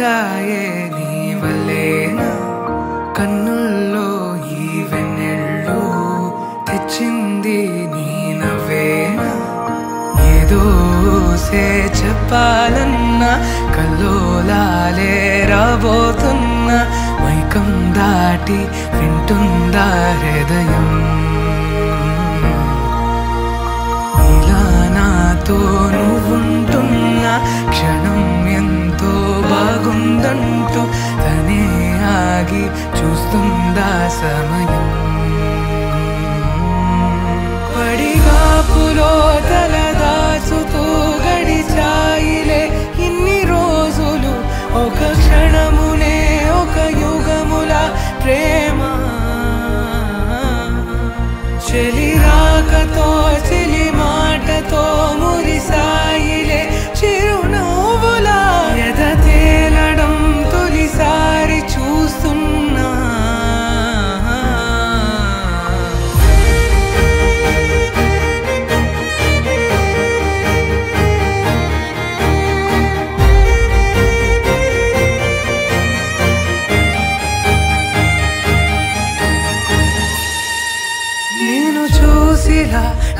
వచ్చాయే నీ వల్లేనా కన్నుల్లో ఈ వెన్నెళ్ళు తెచ్చింది నీ నవ్వేనా ఏదో చెప్పాలన్నా కల్లోలాలే రాబోతున్నా మైకం దాటి వింటుందా హృదయం ఇలా నాతో నువ్వుంటున్న క్షణం ఎంతో బాగుందంటూ తనే ఆగి చూస్తుందా సమయం పడిగాపులో తలదాచుతూ గడిచాయిలే ఇన్ని రోజులు ఒక క్షణమునే ఒక యుగముల ప్రేమ చెలి రాకతో చెలి మాటతో మురిసాయిలే చిరునవ్వులా ఎద తేలడం తొలిసారి చూస్తున్నా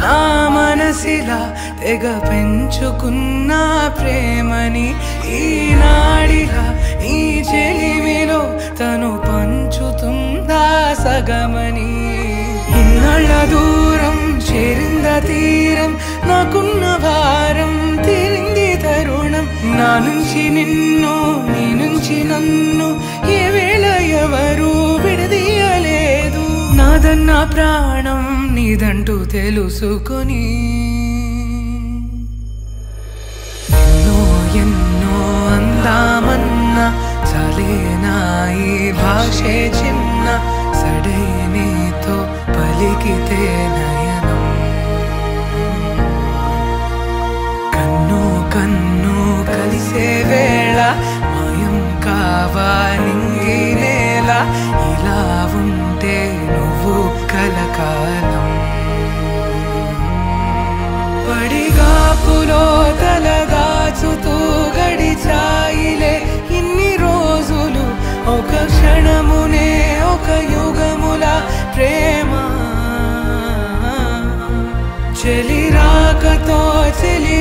నా మనసిలా తెగ పెంచుకున్న ప్రేమని ఈనాడిలా ఈ చెలిమిలో తను పంచుతుందా సగమని ఇన్నాళ్ళ దూరం చేరింద తీరం నాకున్న భారం తీరింది తరుణం నా నుంచి నిన్ను నీ నుంచి నన్ను ఏ వేళ ఎవరు విడదీయలేదు నాదన్న ప్రాణం నీదంటూ తెలుసుకొని ఎన్నో ఎన్నో అందామన్నా చాలేనా ఈ భాషే చిన్న సడైనతో పలికితే నయనం కన్ను కన్ను కలిసే వేళ మాయం కావాలింగి నేల ఇలా ఉంటే నువ్వు కలకాలం పడిగాపులో తలదాచుతూ గడిచాయిలే ఇన్ని రోజులు ఒక క్షణమునే ఒక యుగముల ప్రేమ చెలి రాకతో చెలి